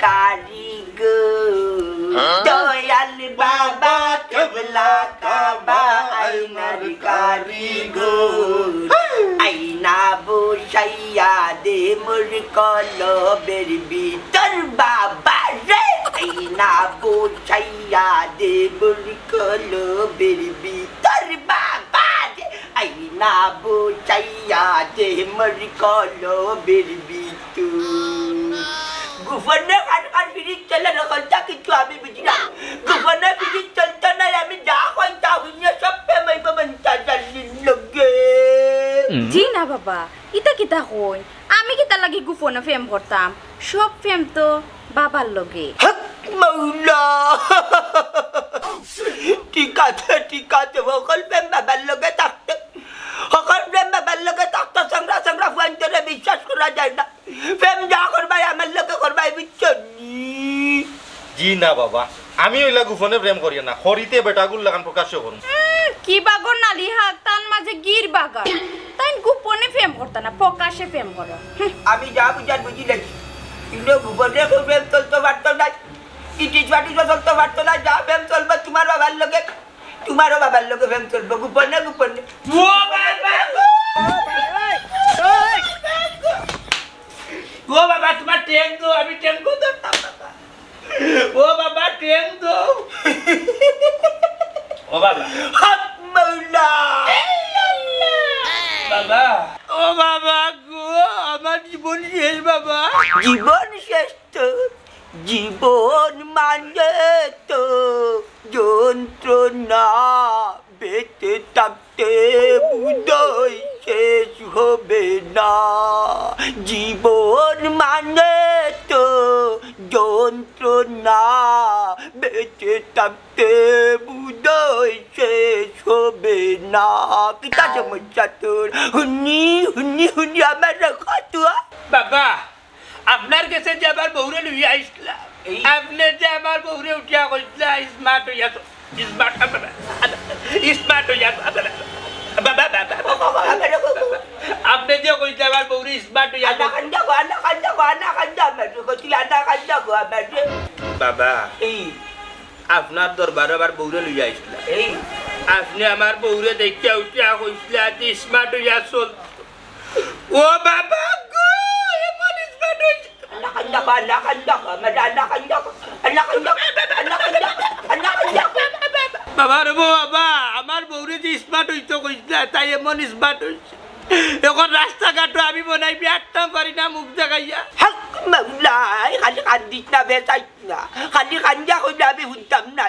কারিগর দয়াল বাবা কেবলা কাবা আইনার কারিগর আইনা বসাইয়া দে মোর কলবের ভিতর বাবা রে আইনা বসাইয়া দে মোর কলবের ভিতর বাবা রে আইনা বসাইয়া দে মোর কলবের ভিতর গুফনে কান ফিরিত চলে না কোনটা কিছু আমি বুঝি না গুফনে ফিরিত চলতে না আমি যা কইতা হইয়া সব পেমাই বমনটা জানিন লগে জি না বাবা ইতা কিতা কই আমি কিতা লাগি গুফনে ফেম করতাম সব ফেম তো বাবার লগে হক মাওলা ঠিক আছে সকল ফেম বাবার লগে থাকতে সকল ফেম বাবার লগে থাকতে সংগ্রা ফুয়ান্তরে বিশ্বাস করা যায় না ফেম যা করবাই আমার লগে করবাই বুঝছনি জি না বাবা আমি ওইলা গুফনে প্রেম করি না হরিতে বেটাগুল লাগান প্রকাশ করুন কি বাগর নালি হাক তান মাঝে গির বাগান তাই গোপনে ফেম করতা না প্রকাশে ফেম করো আমি যা বুঝার বুঝি লাগি কিন্তু গোপনে ফেম চলতে পারতো না ইটিস বাটিস চলতে পারতো না যা ফেম চলবে তোমার বাবার লগে তোমারও বাবার লগে ফেম চলবে গোপনে ও বাবা তোমার ট্রেন দো আমি ট্রেন কো ধরতাম বাবা ও বাবা ট্রেন দো ও বাবা হক মাওলা বাবা ও বাবা গো আমার জীবন শেষ বাবা জীবন শেষ তো জীবন মানে তো যন্ত্রণা বেঁচে থাকতে বুঝই শেষ হবে না জীবন মানে তো যন্ত্রণা বেঁচে থাকতে বুঝই শেষ হবে না কিতা সমস্যা তোর হুন্নি আমার কথা বাবা আপনার কাছে যে আবার বউরে লইয়া আইসলা আপনি যে আমার বউরে উঠিয়া কইসলা স্মার্ট হইয়া স্মার্ট হইয়া আপনি যে কইসলা আমার বউরে স্মার্ট হইয়া বাবা এই আপনার দরবার আবার বউরে লইয়া আইসলা এই আপনি আমার বউরে দেখতে উঠিয়া কইসলা যে স্মার্ট হইয়া চল ও বাবা গো এমন স্মার্ট হইয়া বাবা রে বাবা আমার বউরে যে স্মার্ট হইতো কইসলা তাই এমন স্মার্ট হইছে এখন রাস্তাঘাটও আমি বনাইবি আটটাম পারি না মুখ দেখাইয়া হক মাওলা খালি কান্দিস না বেচাইস না খালি কান্দা কইলে আমি শুনতাম না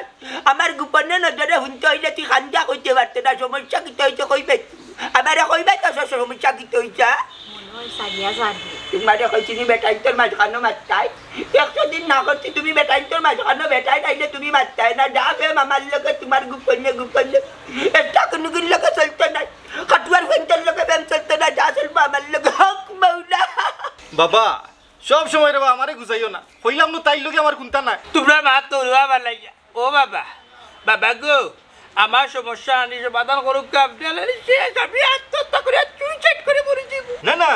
আমার গোপনে নজরে শুনতে হইলে তুই কান্দা কইতে পারতে না সমস্যা কিতে হইতে কইবে আমারে কইবে তো সমস্যা কিতে হইছে তোমারে কইছিনি বেটাই তোর মাঝখানো মারতাই 100 দিন না করছি তুমি বেটাই তোর মাঝখানো বেটাই নাইলে তুমি মারতাই না যা ফেম আমার লগে তোমার গোপনে একটা কোনো লগে চলতে নাই কাটুয়ার ফেন্টার লগে ফেম চলতে না যা চলবো আমার লগে হক মাওলা বাবা সব সময় রে বাবা আমারে গুছাইও না কইলাম না তাই লগে আমার কোনটা না তোমরা মা তোর বাবা লাইয়া ও বাবা বাবা গো আমার সমস্যা আনি সমাধান করুক আপনার শেষ আমি আত্মহত্যা করে সুইসাইড করে মরেছি না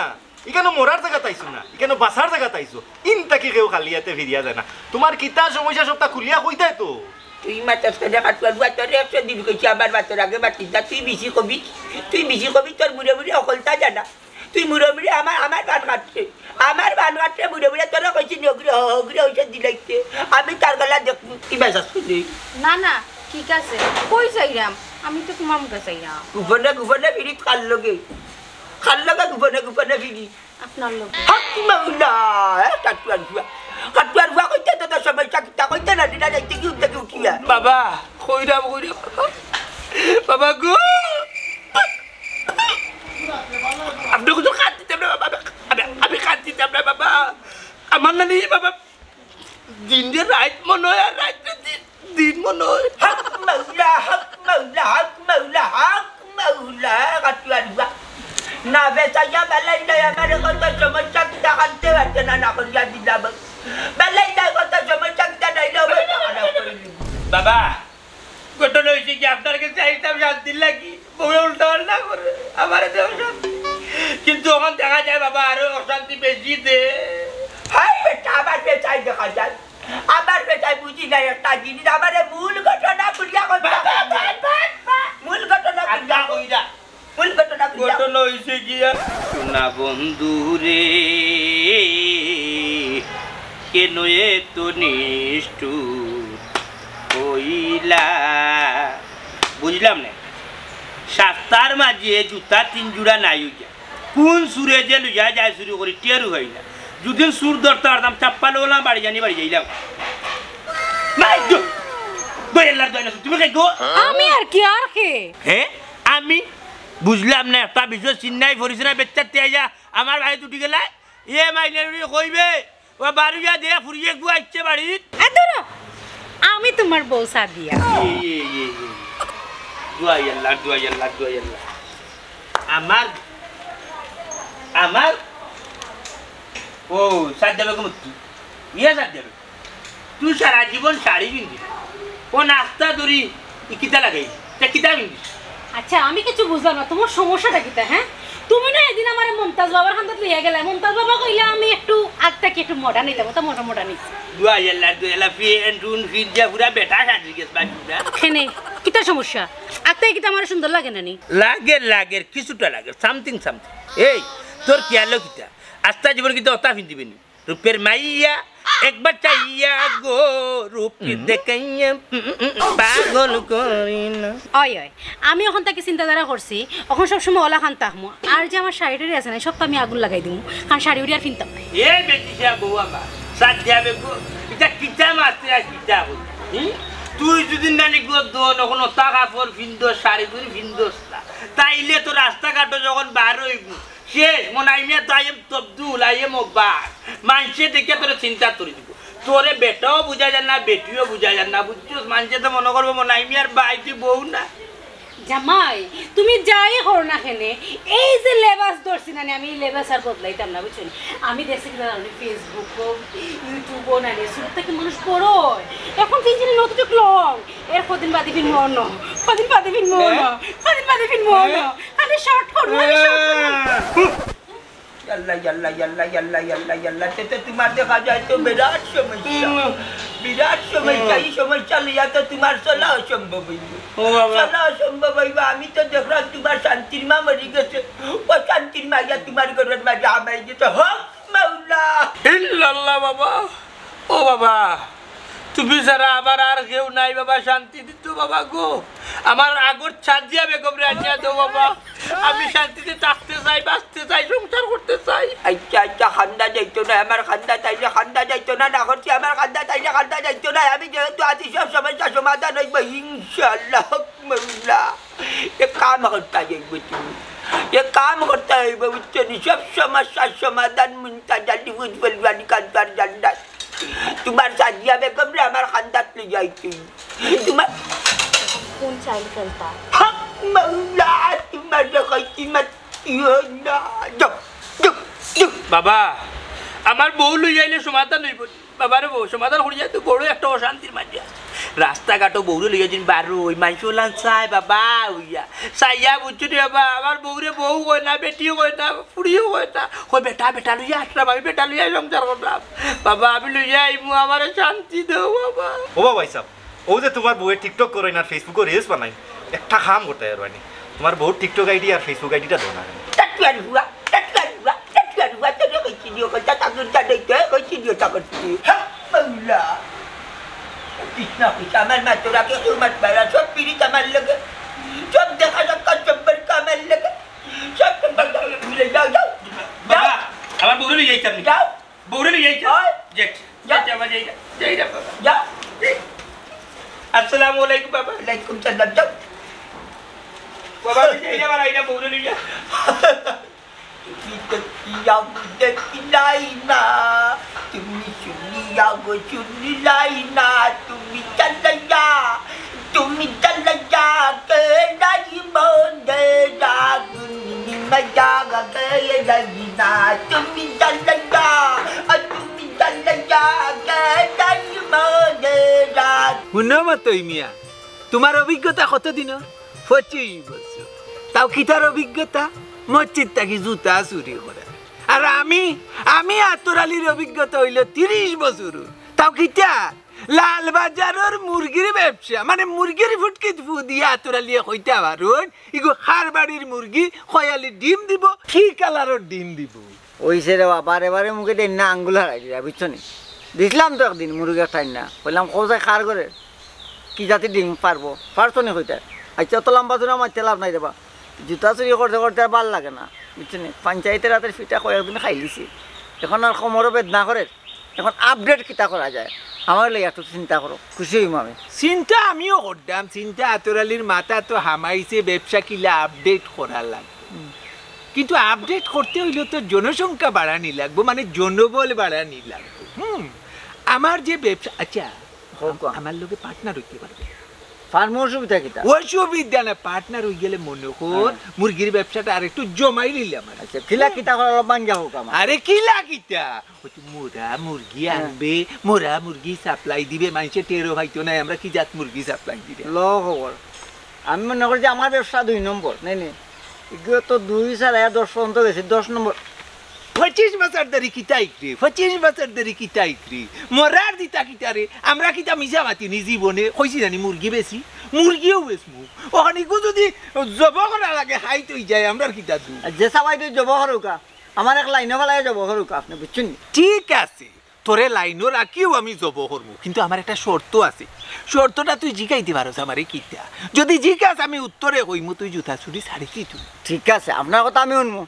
এখানে মরার জায়গা তাইছো না এখানে বাসার জায়গা তাইছো ইনটাকে কেউ খালিয়াতে ফিরিয়া যায় না তোমার কিতা সমস্যা সবটা খুলিয়া কইতাই তো তুই মাতাস কাজা কাটুয়ার বাতর 100 দিন কইছি আমার বাতর আগে বাতি দা তুই বেশি কবি তোর মুড়ে অকলতা জানা তুই মুড়ে আমার বান কাটছে মুড়ে তোরা কইছি নগরে হইছে দিলাইতে আমি তার গলা দেখু কি বাসাস না ঠিক আছে কই যাইরাম আমি তো তোমার মুখে যাইরাম গুফনে ফিরি খাল লগে গুফনে ফিরি আপনার লগে হক মাওলা কাটুয়ার ভুয়া কইতে তো সমস্যা কিতা কইতে না দিনা যাইতে কি উঠিয়া বাবা কইরা বাবা গো আপনি কিছু কাঁদতে না বাবা আমি কাঁদতে না বাবা আমার না নেই বাবা দিন যে রাত মনে হয় আর রাত দিন মনে হয় হক মাওলা কাটুয়ার ভুয়া না বেচাইয়া বেলাই নাই আমার কত সমস্যা কিতা কাঁদতে পারছে না করিয়া দিলাম বেলাই নাই কত সমস্যা কিতা নাই বাবা ঘটনা হয়েছে কি আপনার কাছে চাইতাম শান্তির লাগি বউরে উল্টা পাল্টা করে আমার কিন্তু ওখান দেখা যায় বাবা আরো অশান্তি বেশি দে হাই বেটা আবার বেচাই দেখা যায় আমার বেচাই বুঝি না একটা জিনিস আমার মূল ঘটনা বুঝিয়া মূল ঘটনা কইরা মূল ঘটনা হইছে গিয়া সোনা বন্ধু রে কেন এত নিষ্ঠুর হইলা বুঝলাম না সাতটার মাঝে জুতা 3 জোড়া নাই হইয়া কোন সুরে যে লইয়া যায় শুরু করি টেরু হইলা যদি সুর ধরতে পারতাম চাপ্পাল ওলাম বাড়ি যাইলাম তুমি আমি আর কি আর কে হ্যাঁ আমি বুঝলাম না একটা বিষয় চিন্নাই পড়িস না বেচাতে আইয়া আমার ভাই দুটি গেলা এ মাইনে কইবে ও বাড়িয়া দিয়ে ফুরিয়ে গু আইছে বাড়িত আমি তোমার বউ সাদিয়া দুয়াইয়াল্লাহ আমার ও সাদ্যা বেগম ইয়ে সাদ্যা বেগম তুই সারা জীবন শাড়ি পিন্ধি ও নাস্তা ধরি কিতা লাগাই কিতা পিন্ধি আচ্ছা আমি কিছু বুঝলাম না তোমার সমস্যাটা কিতা হ্যাঁ তুমি না এদিন আমার মমতাজ বাবার হাতে লইয়া গেলে মমতাজ বাবা কইলা আমি একটু আগটাকে একটু মডার্ন নিলাম তো মোটা নিছি দুয়াইয়াল্লাহ ফিন ফিজা পুরা বেটা সাজি গেছ বাজুদা কেনে কিতা সমস্যা আগটাই কিতা আমার সুন্দর লাগে না নি লাগে কিছুটা লাগে সামথিং এই তোর কি আলো কিতা আস্তা জীবন কিতা অতা পিন্দিবি নি রূপের মাইয়া একবার চাইয়া গো রূপ দেখাইয়া পাগল করিনা ওই আমি এখন তাকে চিন্তাধারা করছি এখন সবসময় ওলা খান তাহমু আর যে আমার শাড়িটারি আছে না সব তো আমি আগুন লাগাই দিমু কারণ শাড়ি উড়ি আর কিনতাম না এ বেটিসা বউ আমার সাথে বেগো এটা কিতা মাত্র কিতা হই তুই যদি নানি গো দোন এখন টাকা পর ভিন্দ শাড়ি করে ভিন্দস না তাইলে তো রাস্তাঘাটে যখন বার হইব শেষ মনাই মিয়া তাইম তবদুল আইম বার মানুষে দেখে তোর চিন্তা করে দিব তোরে বেটাও বুঝা যান না বেটিও বুঝা যান না বুঝছিস মানুষে তো মনে করবো মনাই মিয়ার বাইটি বউ না জামাই তুমি যাই করো না কেনে এই যে লেবাস ধরছি না আমি লেবাস আর বদলাইতাম না বুঝছেন আমি দেখছি কিনা ফেসবুক ইউটিউবও না শুরু থেকে মানুষ পড়ো এখন তিনজন নতুন লং এর কদিন বাদে ফিন মন কদিন বাদে ফিন মন আমি শর্ট করবো তোমার দেখা যায় তো বিরাট সমস্যা এই সমস্যা লিয়া তো তোমার চলা অসম্ভব হইব আমি তো দেখলাম তোমার শান্তির মা মরি গেছে ও শান্তির মাইয়া তোমার ঘরের মাঝে আমাই গেছে হক মাওলা ইল্লাল্লাহ বাবা ও বাবা তুমি যারা আবার আর কেউ নাই বাবা শান্তি দিত বাবা গো আমার আগর ছাদ দিয়া বেগম রে আনিয়া দাও বাবা আমি শান্তিতে থাকতে চাই বাঁচতে চাই সংসার করতে চাই আচ্ছা খান্দা যাইতো না আমার খান্দা তাইলে খান্দা যাইতো না না করছি আমার খান্দা তাইলে খান্দা যাইতো না আমি যেহেতু আছি সব সমস্যা সমাধান হইব ইনশাআল্লাহ মাওলা এক কাম করতে যাইব তুমি এক কাম করতে হইব বুঝছো সব সমস্যার সমাধান মুনতাজালি বুঝবলবানি কান্তার জান্নাত তোমার সাজিয়া বেগম রে আমার খান্দাত লে যাইতি তোমার কোন চাইল ফেলতা হক মাওলা তোমার কইতি মত না বাবা আমার বউ লই যাইলে সমাধান হইব বাবার বউ সমাধান হয়ে যায় তো বড় একটা অশান্তির মাঝে আছে রাস্তাঘাটও বউরে লইয়া যিনি বারো ওই মানুষ ওলান চাই বাবা হইয়া চাইয়া বুঝছো রে বাবা আমার বউরে বউ কয় না বেটিও কয় না ফুড়িও কয় না কই বেটা লইয়া আসলাম আমি বেটা লইয়া সংসার করলাম বাবা আমি লইয়া আইমু আমার শান্তি দাও বাবা ও বাবা সাহেব ও যে তোমার বউয়ের টিকটক করে না ফেসবুকে রিলস বানাই একটা কাম করতে আর বানি তোমার বউর টিকটক আইডি আর ফেসবুক আইডিটা দাও না টাটকার হুয়া তোরে কইছি দিও কথা তাগুরটা দেইতে কইছি দিও তাগুরটি হক মাওলা কৃষ্ণ কৃষ্ণ আমার মা তোরাকে হুমত বাড়া সব পিড়িত আমার লগে সব দেখা দেখা চব্বর কামের লগে সব ভুলে যাও বাবা আমার বউরে নিয়ে যাইতাম যাও বউরে নিয়ে যাইতাম যাও যাই বাবা যাও আসসালামু আলাইকুম বাবা ওয়ালাইকুম সালাম যাও বাবা যাইরা বাড়াইনা বউরে নিয়ে না তুমি শুনিয়া গো শুনিলাই না তুমি চালাইয়া কে নাই মনে রাগুনি মজা গে লাগি না তুমি চালাইয়া কে নাই মনে রাগ শুনো মতই মিয়া তোমার অভিজ্ঞতা কতদিন 25 বছর তাও কিতার অভিজ্ঞতা মসজিদ থাকি জুতা চুরি করা আর আমি আতরালির অভিজ্ঞতা হইল 30 বছর তাও কিটা লালবাজারের মুরগির ব্যবসা মানে মুরগির ফুটকিত ফু দিয়ে আতরালিয়ে কইতে পারুন ইগো খারবাড়ির মুরগি খয়ালি ডিম দিব কি কালারের ডিম দিব ওইসে রে বাবা এবারে মুখে দেন না আঙ্গুল হারাই দিয়া বুঝছো নি দিছিলাম তো একদিন মুরগির টাইম না বললাম কোথায় খার করে কি জাতি ডিম পারবো পারছো নি হইতে আচ্ছা অত লম্বা চুরা আমার তেলাপ নাই দেবা জুতা চুরি করতে করতে আর ভাল লাগে না বুঝছো নি পঞ্চায়েতের রাতের ফিটা কয়েকদিন খাই লিছি এখন আর কোমরও বেদনা করে এখন আপডেট কিতা করা যায় আমার লাগে একটু চিন্তা করো খুশি হইম আমি চিন্তা আমিও করতাম চিন্তা আতরালির মাথা তো হামাইছে ব্যবসা কিলা আপডেট করা লাগবে কিন্তু আপডেট করতে হইলে তো জনসংখ্যা বাড়ানি লাগবে মানে জনবল বাড়ানি লাগবে আমার যে ব্যবসা আচ্ছা আমার লোকে পার্টনার হইতে পারবে ফার্ম অসুবিধা কিতা অসুবিধা না পার্টনার হয়ে গেলে মনে কর মুরগির ব্যবসাটা আর একটু জমাই নিলাম আচ্ছা কিলা কিতা করা বাঙ্গা হোক আমার আরে কিলা কিতা মোরা মুরগি আনবে মোরা মুরগি সাপ্লাই দিবে মানুষের টেরো হয়তো নাই আমরা কি জাত মুরগি সাপ্লাই দিবে ল খবর আমি মনে করি যে আমার ব্যবসা 2 নম্বর নাই নি এগুলো তো 2 4 10 পর্যন্ত গেছে 10 নম্বর 25 বছর ধরে কিতাই রে 25 বছর ধরে কিতাই রে মরার দিতা কিতারে আমরা কিতা মিশা মাতি নি জীবনে কইছি জানি মুরগি বেশি মুরগিও বেশমু ওখানে কো যদি জব করা লাগে হাইট হই যায় আমরা কিতা দু যে সবাই তো জব হরুকা আমার এক লাইনে ফেলায় জব হরুকা আপনি বুঝছেন ঠিক আছে তোরে লাইনও রাখিও আমি জব করবো কিন্তু আমার একটা শর্ত আছে শর্তটা তুই জিগাইতে পারোস আমারে কিতা যদি জিজ্ঞাস আমি উত্তরে কইমু তুই জুতা ছুরি ছাড়ি তুই ঠিক আছে আপনার কথা আমি শুনবো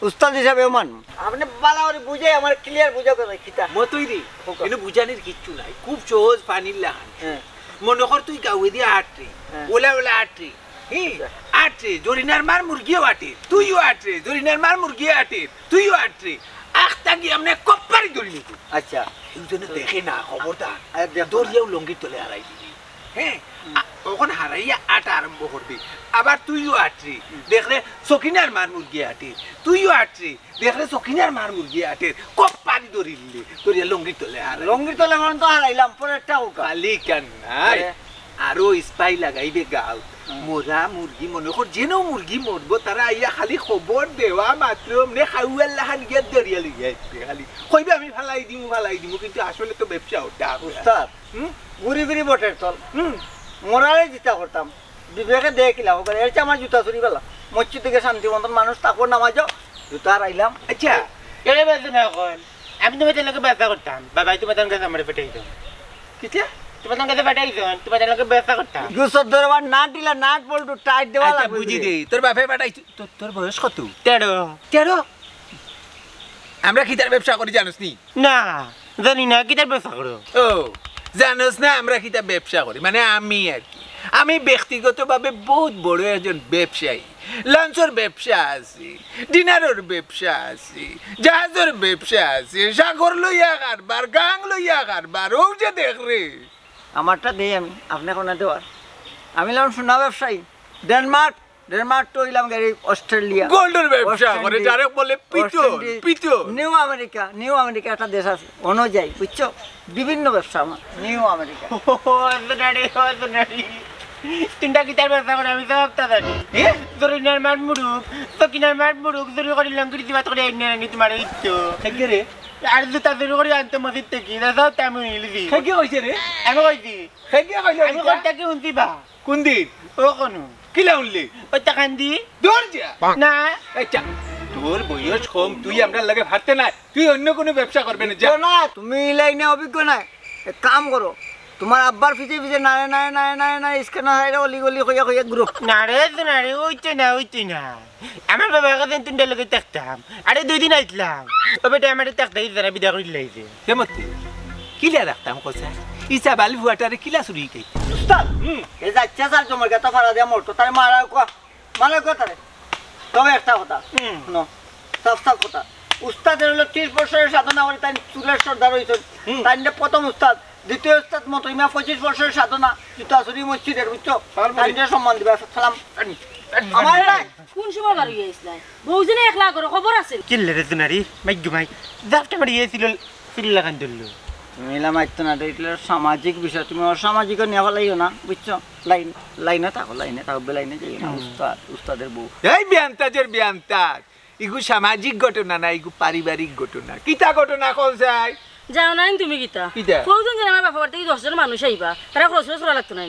উস্তাদ হিসাবেও মানবো আপনি ভালো করে বুঝে আমার ক্লিয়ার বুঝা কথা কিতা মতই রে কিন্তু বুঝানির কিচ্ছু নাই খুব সহজ পানির লাহান মনে কর তুই গাউয়ে দিয়ে আটরে ওলা ওলা আটরে আটরে জরিনার মার মুরগিও আটে তুইও আটরে জরিনার মার মুরগিও আটে তুইও আটরে আখটা গিয়ে আমরা কপ্পারি ধরি নিত আচ্ছা একজনে দেখে না খবরটা দরিয়াও লঙ্গির তলে হারাই দিবি হ্যাঁ তখন হারাইয়া আটা আরম্ভ করবি আবার তুইও আটরি দেখলে সকিনার মার মুরগি আটে তুইও আটরি দেখলে সকিনার মার মুরগি আটে কপ্পারি ধরি নিলে দরিয়া লঙ্গির তলে হারাই লঙ্গির তলে মন তো হারাইলাম পরে একটা খালি কেন নাই আরো স্পাই লাগাইবে গাও মোরা মুরগি মনে কর যেন মুরগি মরবো তারা আইয়া খালি খবর দেওয়া মাত্র মানে খাউয়ার লাহান গিয়ে দরিয়া লিগে আসবে খালি কইবে আমি ফালাই দিমু কিন্তু আসলে তো ব্যবসা ওটা উস্তাদ ঘুরি ঘুরি বটের তল মোরারে জিতা করতাম বিবেকে দেখিলাম ওখানে এর আমার জুতা চুরি পেলাম মসজিদ থেকে শান্তি মতন মানুষ তারপর নামাজ জুতা রাইলাম আচ্ছা এরে বেজে না এখন আমি তোমাদের লোকে ব্যবসা করতাম বাবাই তোমাদের কাছে আমার পেটাই দাও কিটা তোমাদের কাছে পেটাই দাও তোমাদের লোকে ব্যবসা করতাম গুসর ধরবার নাট দিলা নাট বল্টু টাইট দেওয়া আচ্ছা লাগবে বুঝি দে তোর বাপে পাঠাই তোর বয়স কত 13 আমরা কিতার ব্যবসা করি জানোস নি না জানি না কিটার ব্যবসা করো ও জানোস না আমরা কিতা ব্যবসা করি মানে আমি আর কি আমি ব্যক্তিগতভাবে বহুত বড় একজন ব্যবসায়ী লাঞ্চের ব্যবসা আছে ডিনারের ব্যবসা আছে জাহাজের ব্যবসা আছে সাগর লইয়া কারবার গাং লইয়া কারবার ও যে দেখ রে আমারটা দেই আমি আপনি কোনা দেওয়ার আমি লাম সোনা ব্যবসায়ী ডেনমার্ক তো হইলাম গাড়ি অস্ট্রেলিয়া গোল্ডের ব্যবসা করে যারে বলে পিতো নিউ আমেরিকা একটা দেশ আছে অনুযায়ী বুঝছো বিভিন্ন ব্যবসা আমার নিউ আমেরিকা তিনটা কিতার ব্যবসা করে আমি সব তা জানি জরিনার মার মুরুক সকিনার মার মুরুক জরি করে লঙ্গির দিবা করে আইনি তোমার ইচ্ছো থেকে রে আর জুতা জরি করে আনতে মসজিদ থেকে না সব আমি নিলি থেকে কইছে রে আমি কইছি থেকে কইলো আমি কইতা কি উনতি বা কোন দিন ও কোন কিলা উনলি ওই টাকান দি দূর যা না আচ্ছা তোর বয়স কম তুই আমরা লাগে ভারতে না তুই অন্য কোনো ব্যবসা করবে না যা না তুমি লাইনে অভিজ্ঞ নাই এক কাম করো তোমার আব্বার পিছে না স্ক্যানার হাইরা অলি গলি কইয়া গ্রুপ না রে ওইতে না আমার বাবা কাছে তিনটা লোকে দেখতাম আরে 2 দিন আইতলাম ও বেটা আমার দেখতে যারা বিদা করে লাইছে কেমতে কিলা রাখতাম কোসা ইসা বালি ফুয়াটারে কিলা চুরি কে উস্তাদ এই যাচ্ছে স্যার তোমার কথা ফাড়া দিয়া মোর তো তাই মারা কথা রে তবে একটা কথা শুনো সাফ কথা উস্তাদের হলো 30 বছরের সাধনা করে তাই চুলের সর্দার হইছে তাই প্রথম উস্তাদ দ্বিতীয় উস্তাদ মতো ইমা 25 বছরের সাধনা জুতা চুরি মসজিদের বুঝছো তাই সম্মান দিবা সালাম আমার নাই কোন সময় বাড়ি গেছিলা বউজনে একলা করে খবর আছে কিল্লে রে তুনারি মাইগু মাই জাফটা মারি গেছিল সিল লাগান দিল মিলা মাইতো না এটা সামাজিক বিষয় তুমি অসামাজিক নিয়ে ফেলাইও না বুঝছো লাইনে থাকো লাইনে যাই না উস্তাদের বউ এই বিয়ান্তাজের বিয়ান্তাজ ইগু সামাজিক ঘটনা না ইগু পারিবারিক ঘটনা কিতা ঘটনা কল যায় যাও নাই তুমি কিতা কিতা কতজন জন আমার বাপা বাড়িতে 10 জন মানুষ আইবা তারা খরচ করা লাগতো না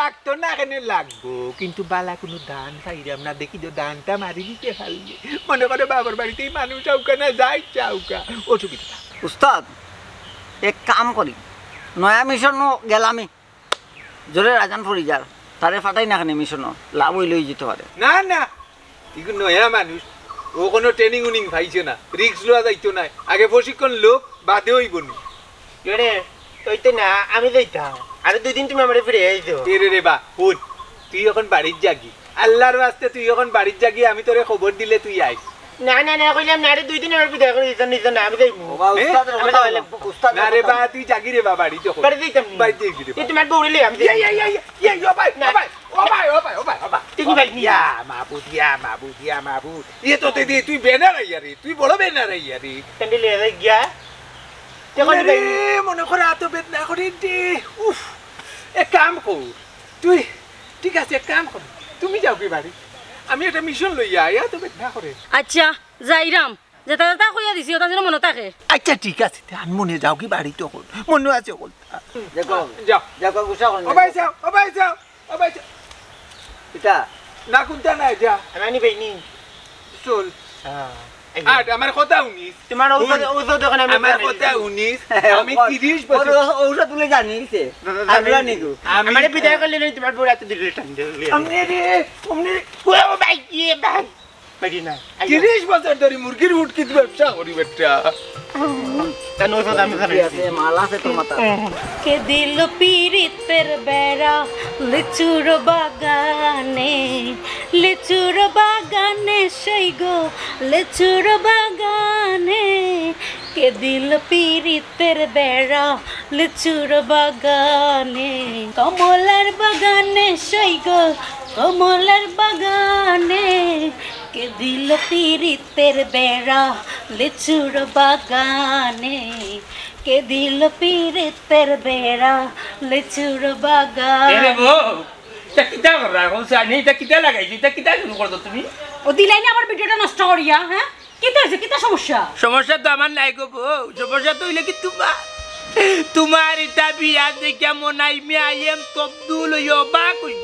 লাগতো না কেন লাগবো কিন্তু বালা কোনো দান চাইরাম না দেখি যে দানটা মারি দিতে পারলে মনে করে বাবার বাড়িতেই মানুষ চাউকা না যাই চাউকা অসুবিধা উস্তাদ এক কাম করি নয়া মিশন গেলামি জোরে রাজান ফরিজার তারে ফাটাই না কেন মিশন লাভ হইলেই যেতে পারে না না ইগু নয়া মানুষ ও কোনো ট্রেনিং উনিং পাইছে না রিক্স লওয়া যাইতো না আগে প্রশিক্ষণ লোক বাদে হইব নি রে তুই না আমি যাইতাম আরে 2 দিন তুমি আমারে ফিরে আইছো রে বা হুট তুই এখন বাড়ির জাগি আল্লাহর ওয়াস্তে তুই এখন বাড়ির জাগি আমি তোরে খবর দিলে তুই আইস না না না কইলাম না আরে 2 দিন আমার বিদায় করে দিছেন নিছেন না আমি যাইমু উস্তাদ উস্তাদ না রে বা তুই জাগি রে বা বাড়ি তখন বাড়ি যাইতাম বাড়ি যাবি রে এই তোমার বউরে লই আমি ইয়া ইয়া ইয়া ইয়া ও ভাই তুই ভাই ইয়া মাবুদ ये तो दे তুই বেনার আইয়া রে তুই বড় বেনার আইয়া রে তেন্ডে লই যাই গিয়া এখন মনে করে এত বেদনা করে দে উফ এক কাম কর তুই ঠিক আছে এক কাম কর তুমি যাও কি বাড়ি আমি একটা মিশন লইয়া আয়া তো বেদনা করে আচ্ছা যাইরাম যেটা যেটা কইয়া দিছি ওটা যেন মনে থাকে আচ্ছা ঠিক আছে আমি মনে যাও কি বাড়ি তখন মনে আছে বল দেখো যাও দেখো গুছা কোন ও ভাই যাও এটা না কোনটা না যা আমি বেনি চল আর আমার কথা 19 তোমার ঔষধ দোকানে আমার কথা 19 আমি 30 বছর ঔষধ তুলে জানিছে আমরা নিগু আমারে বিদায় করলে নই তোমার বউ এত দিলে টান্ডে আমনে রে ও ভাই কি ভাই বাড়ি না 30 বছর ধরে মুরগির উটকি ব্যবসা করি বেটা কেন ঔষধ আমি জানি আছে মালা আছে তোর মাথা কে দিল পীড়িতের বেড়া লিচুর বাগানে সেই গো লিচুর বাগানে কে দিল পীড়িতের বেড়া লিচুর বাগানে কমলার বাগানে সেই গো কমলার বাগানে কে দিল পীড়িতের বেড়া লিচুর বাগানে কে দিল পীড়িতের বেড়া লিচুর বাগানে বউ তা কিটা করা হোসা নেই তা কিটা লাগাইছি তা কিটা শুরু করছো তুমি ও দিলাই না আমার ভিডিওটা নষ্ট করিয়া হ্যাঁ কিটা আছে কিটা সমস্যা সমস্যা তো আমার নাই গো বউ সমস্যা তো হইলে কি তোমার এটা বিয়া দেখে মনাই মিয়া এম তবদুল হইও বা কই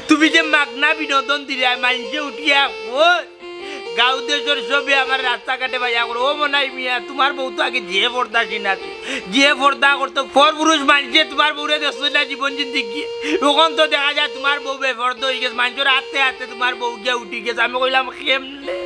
তুমি যে মাগনা বিনোদন দিলে মাইনছে উঠিয়া কই গাঁও দেশের সবে আমার রাস্তাঘাটে ভাইয়া করো ও মনাই মিয়া তোমার বউ তো আগে যে পর্দা চিনাছে যে পর্দা করতো পর পুরুষ মানছে তোমার বউরে দেখছো না জীবন জিন্দিগি তখন তো দেখা যায় তোমার বউ বেপর্দা হয়ে গেছে মানুষের হাতে হাতে তোমার বউ গিয়ে উঠি গেছে আমি কইলাম কেমনে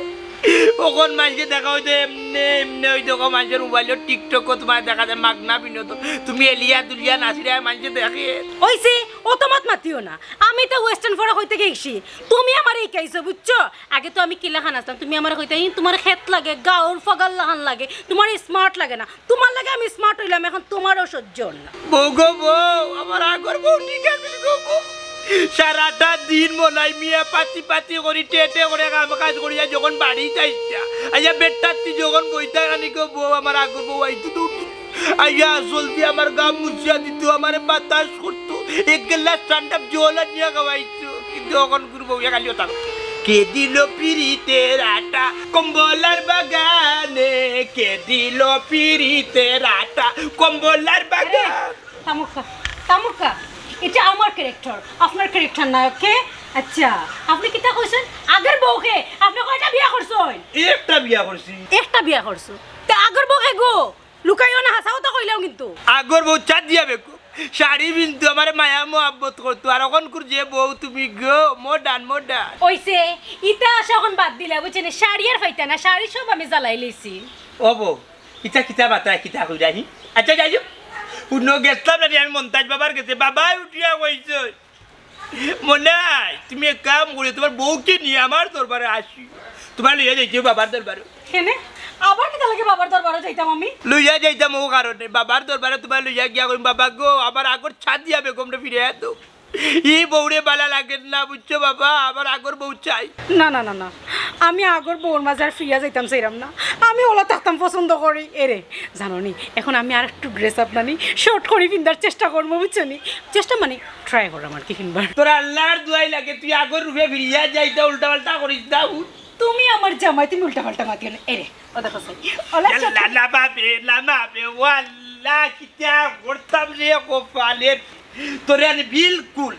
ওখন মানুষে দেখা হইতো এমনি হইতো মানুষের মোবাইলের টিকটকও তোমার দেখা যায় মাগনা বিনোদন তুমি এলিয়া দুলিয়া নাচিরে মানুষে দেখে ওইছে ও তো মত মাতিও না আমি তো ওয়েস্টার্ন ফরা হইতে গেছি তুমি আমার এই কাইছো বুঝছো আগে তো আমি কিলা খান আসতাম তুমি আমার হইতে তোমার ক্ষেত লাগে গাউর ফগাল লাহান লাগে তোমার স্মার্ট লাগে না তোমার লাগে আমি স্মার্ট হইলাম এখন তোমারও সহ্য না বউ গো বউ আমার আগর বউ ঠিক আছে গো বউ সারাটা দিন মনাই মিয়া পাতি করি টেটে করে কাজ করি যখন বাড়ি যাইতা আইয়া বেডটাতি যখন বইতা খানি গো বউ আমার আগর বউ আইতো দুটি আইয়া জলদি আমার গা মুছিয়া দিত আমার বাতাস করতো এক গ্লাস ঠান্ডা জল নিয়ে খাওয়াইতো কিন্তু এখন গুরু বউ খালি ওটা কে দিল পিরিতের আটা কম্বলার বাগানে কে দিল পিরিতের আটা কম্বলার বাগান তামুকা এটা আমার ক্যারেক্টার আপনার ক্যারেক্টার না ওকে আচ্ছা আপনি কিটা কইছেন আগের বউকে আপনি কয়টা বিয়া করছেন একটা বিয়া করছি একটা বিয়া করছো তে আগের বউকে গো লুকাইও না হাসাও তো কইলাও কিন্তু আগর বউ চাঁদ দিয়া বেকু শাড়ি বিনতো আমার মায়া মোহাব্বত করতো আর এখন কুর যে বউ তুমি গো মডার্ন ওইছে ইটা আসা এখন বাদ দিলা বুঝছেন শাড়ি আর ফাইতা না শাড়ি সব আমি জ্বালাই লইছি ও বউ কিতা বাতা কিতা কইরা হি আচ্ছা যাইও পুনো গেছলাম না আমি মন্তাজ বাবার গেছে বাবাই উঠিয়া কইছে মনাই তুমি এক কাম করে তোমার বউকে নিয়ে আমার দরবারে আসি তোমার লইয়া যাইছো বাবার দরবারে কেনে আবার কিটা লাগে বাবার দরবারে যাইতাম আমি লইয়া যাইতাম ও কারণে বাবার দরবারে তোমার লইয়া গিয়া কই বাবা গো আবার আগর ছাদ দিয়া বেগমটা ফিরে এতো এই বউরে বালা লাগে না বুঝছো বাবা আবার আগর বউ চাই না না না না আমি আগর বউর মাঝে আর ফিরিয়া যাইতাম সেইরাম না আমি ওলা থাকতাম পছন্দ করি এরে জানো নি এখন আমি আর একটু ড্রেস আপ নানি শর্ট করে পিন্দার চেষ্টা করবো বুঝছো নি চেষ্টা মানে ট্রাই করো আমার কি কিনবার তোর আল্লাহর দুয়াই লাগে তুই আগর রূপে ফিরিয়া যাইতা উল্টা পাল্টা করিস না তুমি আমার জামাই তুমি উল্টা পাল্টা মাতিও না এরে ও দেখো সাই ওলা লামাবে ওয়াল্লা কিতা করতাম রে কপালের তোরে আমি বিলকুল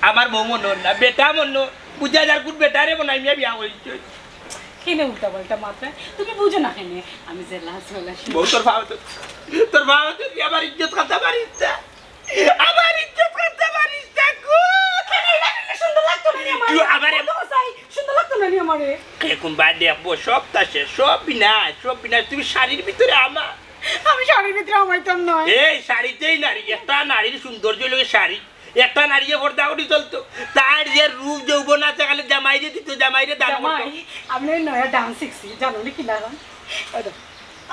আমার বউ মন না বেটা মন বুঝা যার কোন বেটারে বনাই মিয়া বিয়া হইছে কেনে উল্টা পাল্টা মাত্রা তুমি বুঝো না কেনে আমি যে লাস হলা বউ তোর ভাব তো আমার ইজ্জত করতে পারিস না আমার ইজ্জত করতে পারিস না কো সুন্দর লাগতো না তুই আমারে সুন্দর লাগতো না আমারে এখন বাদ দেখবো সব তাসে সব বিনাশ তুমি শাড়ির ভিতরে আমার আমি শাড়ির ভিতরে আমাইতাম নয় এই শাড়িতেই নারী একটা নারীর সৌন্দর্য লোকে শাড়ি একটা নারীকে ভর্তা করি চলতো তার যে রূপ যৌবন আছে খালি জামাইরে দিত জামাইরে দান করতো আমি নয়া ডান্স শিখছি জানো নি কি লাগান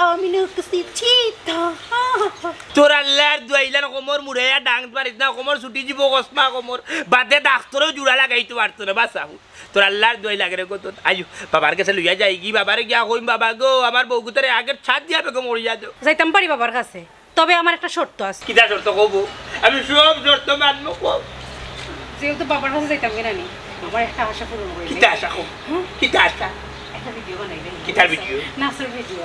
আমি নকসি চিতা তোর আল্লাহর দুয়াইলান কোমর মুড়াইয়া ডান্স পারিস না কোমর ছুটি যাব কসমা কোমর বাদে ডাক্তারও জুড়া লাগাইতে পারতো না বাসাহু তোর আল্লাহর দুয়াই লাগে রে গো তোর আয়ু বাবার কাছে লইয়া যাই কি বাবারে গিয়া কইম বাবা গো আমার বউকে তোর আগের ছাদ দিয়া বেগম মরিয়া যাও যাইতাম পারি বাবার কাছে তবে আমার একটা শর্ত আছে কিটা শর্ত কব আমি সব শর্ত মানবো কব যেহেতু বাবার কাছে যাইতাম কেন নি আমার একটা আশা পূরণ হইছে কিটা আশা কব কিটা আশা একটা ভিডিও বানাই দেই কিটার ভিডিও নাচের ভিডিও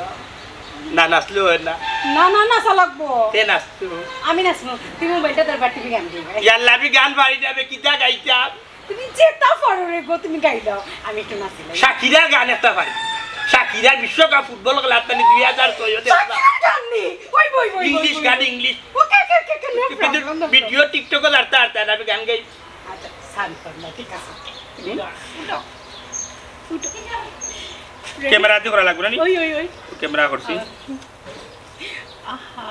না নাচলেও না না না নাচা লাগবো কে নাচতো আমি নাচবো তুমি মোবাইলটা দরবার টিভি গান দিবে ইয়াল্লা আমি গান বাড়ি যাবে কিটা গাইতাম তুমি যেটা পারো রে গো তুমি গাই দাও আমি একটু নাচিলাম শাকিরার গান একটা পারি শাকিরার বিশ্বকাপ ফুটবল খেলাতানি 2006 জানি ওই বই বই ইংলিশ গান ইংলিশ ওকে ওকে ওকে নো প্রবলেম ভিডিও টিকটকে আরতা আমি গান গাই আচ্ছা সানফার না ঠিক আছে ক্যামেরা দিয়ে করা লাগবে না ওই ওই ওই ক্যামেরা করছি আহা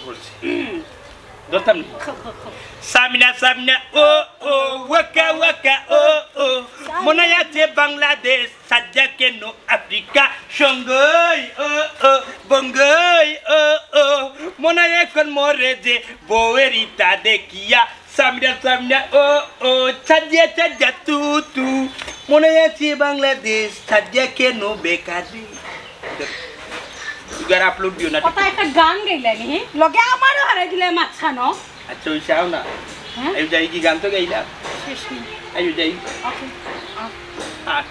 করছি দতাম সামিনা সামিনা ও ও ওয়াকা ওয়াকা ও ও মনে আছে বাংলাদেশ সাজ্জা কেন আফ্রিকা সঙ্গই ও ও বঙ্গই ও ও মনে এখন মরে যে বউয়ের ইটা দেখিয়া সামিনা সামিনা ও ও সাজ্জা সাজ্জা তু তু মনে আছে বাংলাদেশ সাজ্জা কেন বেকারি গান আপলোড দিও না কথা একটা গান গাইলানি লগে আমারও হারাই দিলে মাছখানো আচ্ছা ওই চাও না আয়ু যাই কি গান তো গাইলা শেষ নি আয়ু যাই ওকে আট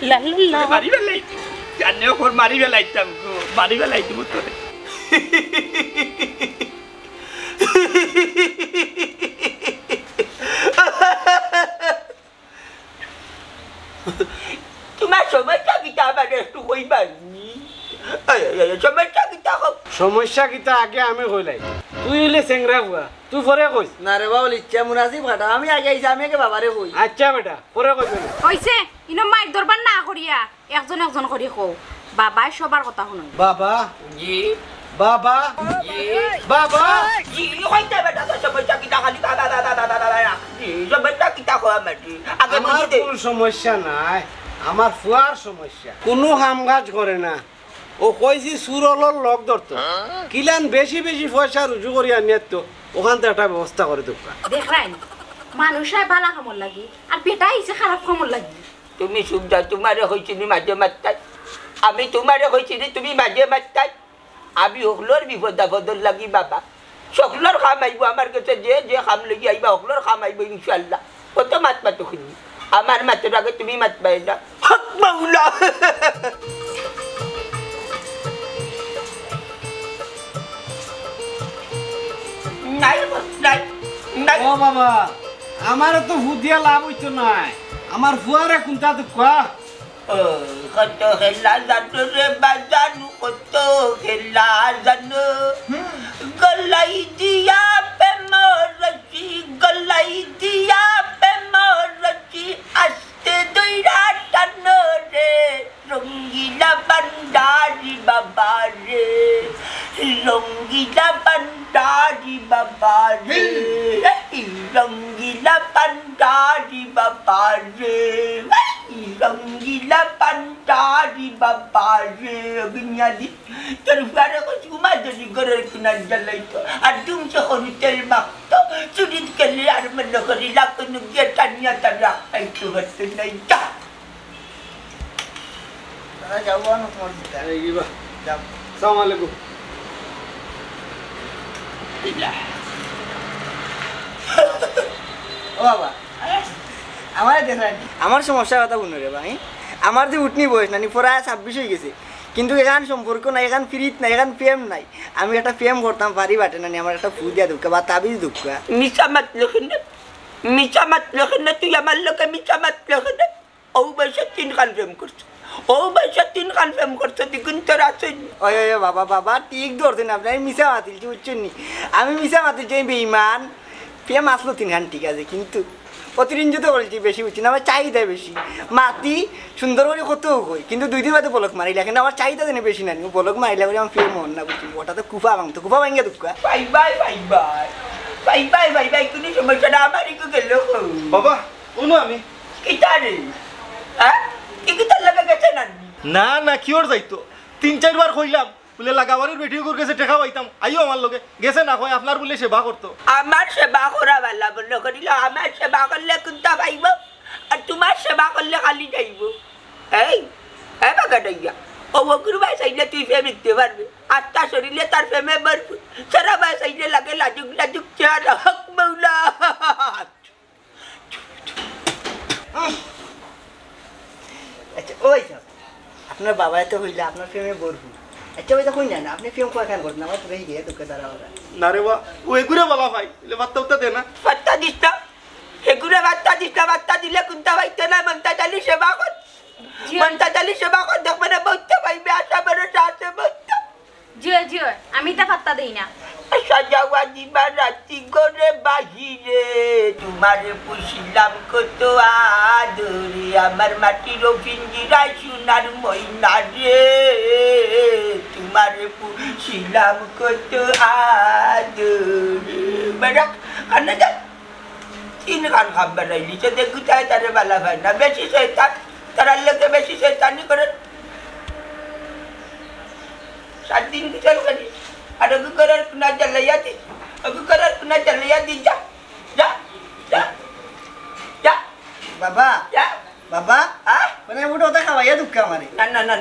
লা লা লা মারি বেলাই জানে ওর মারি বেলাইতাম গো মারি বেলাইতে তোরে তোমার সমস্যা কিটা আমার একটু কইবানি সমস্যা কিটা সমস্যা কিতা আগে আমি কইলাই তুই হইলে চেংরা হুয়া তুই পরে কইস না রে বাবুল ইচ্ছা মুনাসিব খাটা আমি আগে আইছি আমি আগে বাবারে কই আচ্ছা বেটা পরে কইবে হইছে ইনো মাইক দরবার না করিয়া একজন একজন করি কও বাবাই সবার কথা শুনুন বাবা জি বাবা জি বাবা জি কইতে বেটা তো সমস্যা কিটা খালি দাদা দাদা দাদা দাদা জি সমস্যা কিটা কয় মাটি আগে আমার বুঝি দে কোনো সমস্যা নাই আমার ফুয়ার সমস্যা কোনো কাম কাজ করে না ও কইছি সুরলর লগ ধরতো কিলান বেশি বেশি পয়সা রুজু করিয়া নিয়ে তো ওখান থেকে একটা ব্যবস্থা করে দোকা দেখরাইন মানুষাই ভালো কামর লাগি আর বেটা আইছে খারাপ কামর লাগি তুমি সুবিধা তোমারে হইছিনি মাঝে মাত্রাই আমি তোমারে হইছিনি তুমি মাঝে মাত্রাই আমি হকলোর বিপদ আপদর লাগি বাবা সকলোর খাম আইব আমার কাছে যে যে খাম লাগি আইবা হকলোর খাম আইব ইনশাল্লাহ কত মাত মাতো খুঁজি আমার মাতের আগে তুমি মাত পাই না হক মাওলা নাই নাই নাই ও বাবা আমার তো ভুদিয়া লাভ হইতো নাই আমার ফুয়ারে কোনটা তো কয়া কত খেলা জানো রে বাজানু কত খেলা জানো গলাই দিয়া পেমরছি গলাই দিয়া পেমরছি আস্তে দইরা টানো রে রঙ্গিলা বান্ডারি বাবা রে রঙ্গিলা বান্ডারি বাবা রে রঙ্গিলা বান্ডারি বাবা রে রঙ্গিলা বান্ডারি বাবা রে বিনিয়াদি তোর ফারে কুমা যদি ঘরের কিনার জ্বালাইতো আর দুমছে হরি তেল মাখতো চুরিত গেলে আর মনে করি লাকনু গিয়ে টানিয়া তার রাখাইতো হতো নাই যা তারা যাবো না তোমার দিদা এইবা যাও আসসালামু আলাইকুম ও বাবা আমার দেখা আমার সমস্যার কথা শুনো রে ভাই আমার যে উঠনি বয়স নানি প্রায় 26 হয়ে গেছে কিন্তু এখান সম্পর্ক নাই এখান ফিরিত নাই এখান প্রেম নাই আমি একটা প্রেম করতাম পারি বাটে নানি আমার একটা ফু দিয়া দুঃখা বা তাবিজ দুঃখা মিছা মাতলো কেন তুই আমার লোকে মিছা মাতলো কেন ও বয়সে 3 খান প্রেম করছো ও বয়সে 3 খান প্রেম করছো দ্বিগুণ তোর আছে ওই বাবা বাবা ঠিক ধরছেন আপনি আমি মিশা মাতিলছি বুঝছেন নি আমি মিশা মাতিলছি আমি বেইমান প্রেম আসলো 3 খান ঠিক আছে কিন্তু অতিরঞ্জিত করেছি বেশি বুঝছি না আমার চাহিদা বেশি মাতি সুন্দর করে কতও কই কিন্তু 2 দিন বাদে পলক মারিলা কিন্তু আমার চাহিদা জানি বেশি না পলক মারিলা বলে আমার প্রেম মন না বুঝছি ওটা তো কুফা ভাঙতো কুফা ভাঙিয়া দুঃখা বাই বাই কোনো সমস্যা না আমারই গেল বাবা শুনো আমি কিতা রে হ্যাঁ কিতার লাগা গেছে না না কিওর যাইতো 3-4 বার কইলাম বলে লাগাবারের বেটিও করে গেছে টেকা পাইতাম আইও আমার লগে গেছে না কয় আপনার বলে সেবা করতো আমার সেবা করা বালা বলল করিল আমার সেবা করলে কোনটা পাইব আর তোমার সেবা করলে খালি যাইব এই বাগা ডাইয়া ও বকুর ভাই চাইলে তুই ফেম নিতে পারবে আত্মা শরীরে তার ফেমে বরফ সারা ভাই চাইলে লাগে লাজুক চেহারা হক মৌলা আচ্ছা ওই আপনার বাবা তো হইলে আপনার ফেমে বরফু আচ্ছা ওই তখন জানা আপনি ফেম কয় খান করতেন আমার তোকে গিয়ে তোকে দাঁড়া না রে বা ও এগুলো বলা ভাই বলে বাত্তা উত্তা দে না বাত্তা দিস না এগুলো বাত্তা দিলে কোনটা পাইতে না মনটা চালি সেবা কর দেখবে না বলতে পাইবে আশা ভরসা আছে বলতে জিও আমি তা পাত্তা দেই না সাজাওয়া দিবা রাতি করে বাহিরে তোমারে পুষিলাম কত আদরে আমার মাটির পিঞ্জিরায় সোনার ময়না রে তোমারে পুষিলাম কত আদরে বেড়া কান্না যা 3 খান খাবার রাইলি সে দেখু চাই তারে বালা ভাই না বেশি শয়তান তারার লোকে বেশি শয়তানি করে 7 দিন কি চল করি আর ওকে করার না চালাইয়া দি যা বাবা বাবা মানে ওটা ওটা খাওয়াইয়া দুঃখা আমারে